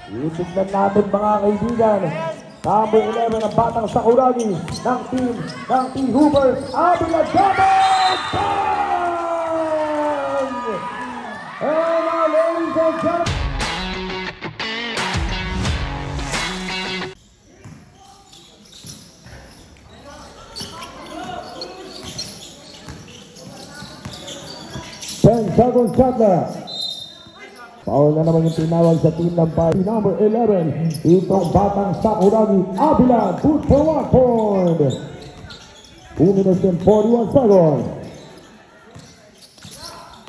Itignan natin mga kaibigan. Number 11 ang Batang Sakuragi ng team T. Hoopers. Abila Jabal! Bang! And now, ladies and gentlemen, Seconds shot na. Foul na naman yung tinawag sa team ng number 11. Itong Batang Sakuragi, Abila, good for 1 point. 2 minutes and 41 seconds.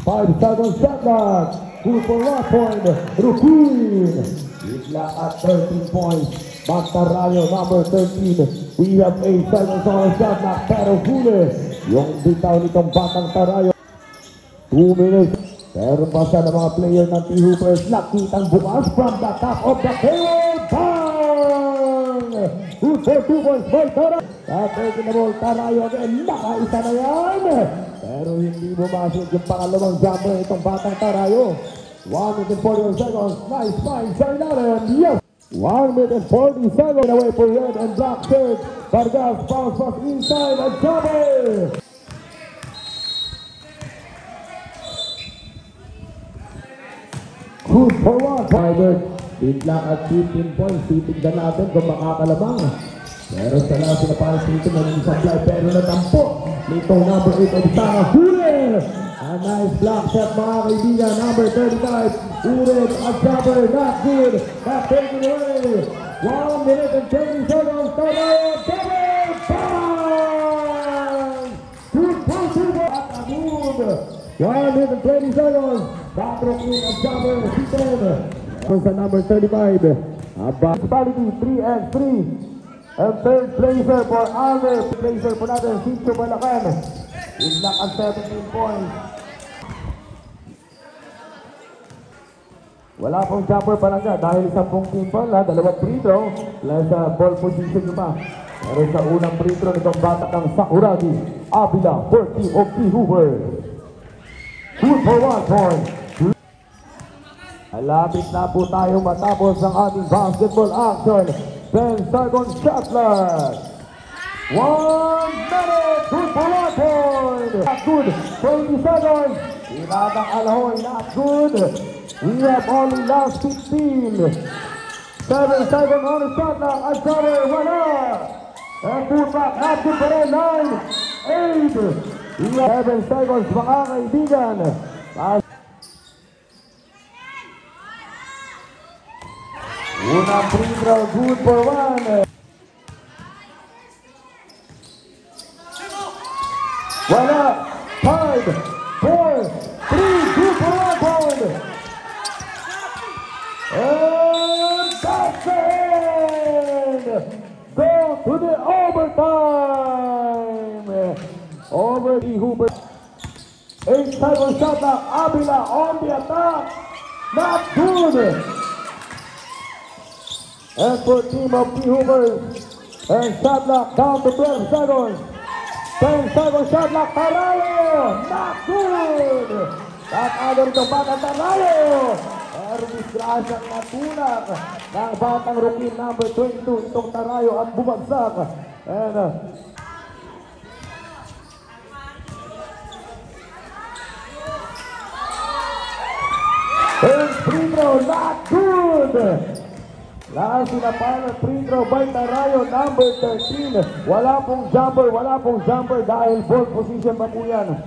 5 seconds shot na. Good for 1 point. Rukin. Bigla at 13 points. Batarayo, number 13. We have 8 seconds on the shot na. Pero huli yung bitaw nitong Batang Tarayo. 2 minutes. Pero basta ng mga player ng T. Hoopers nakitang bukas from the top of the table. Bang! Good for 2 points by Tarayo. Taking the ball, Tarayo again. Nakaisa na yan. Pero hindi bumasok yung pangalawang jumper itong Batang Tarayo. 1 minute and 41 seconds. Nice find. Sorry natin. Yes! 1 minute and 40 seconds. Away for red and black shirt. Vargas bounce pass inside and jumper. Good for 1. Private, bigla at 15 points. Titignan natin kung makakalamang. Pero sa last na parang dito na ng supply. Pero natampo nitong number 8 of Tara. Hurin! A nice block shot mga kaibigan. Number 35. Hurin at jumper. Not good. Not taken away. 1 minute and 30 seconds. Tarayo. Double. Bang! Good for 2 at Amud. 1 minute and 20 seconds. Backrock in at jumper. Sa number 35. Quality 3 and 3. And third placer for Alves. Placer po natin, Sitio Balacan. Ignak ang 17 points. Wala pong jumper pa lang siya dahil 10 team ball, dalawang free throw. Plus ball position nyo pa. Pero sa unang free throw nitong Batang Sakuragi, Abila for team of T. Hoopers. Good for 1 point. Malapit na po tayo matapos ang ating basketball action. 10 seconds shot clock. 1 minute. Good for 1 point. Not good. 20 seconds. Ilatang Alahoy. Not good. We have only last 15. 7 seconds on the shot clock. A cover. Wala. And put back. Not good for 9. 8. We have 7 seconds mga kaibigan. Unang free throw, good for 1. Wala. 5, 4, 3, good for 1 point. And that's it. Go to the overtime. Over the Hooper. 8 seconds shot na. Abila on the attack. Not good. And for team of T. Hoopers, and shot clock down to 12 seconds. 10 seconds shot clock, Tarayo! Not good! Tatagor itong Batang Tarayo! Pero disgrasyang natulak ng Batang rookie number 22, itong Tarayo at bumagsak. And free throw, not good! Last na final free throw by Tarayo, number 13. Wala pong jumper dahil ball position pa po yan.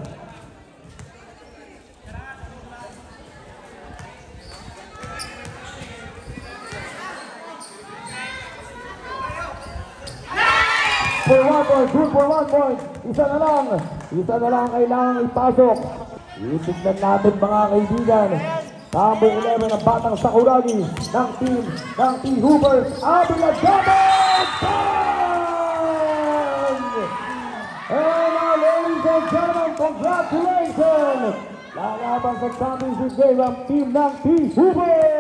For 1 point, good for 1 point. Isa na lang kailangan ipasok. Itignan natin mga kaibigan. Number 11 ang Batang Sakuragi ng team ng T. Hoopers. Abila Jabal! Bang! And now, ladies and gentlemen, congratulations! Lalaban sa championship game ang team ng T. Hoopers!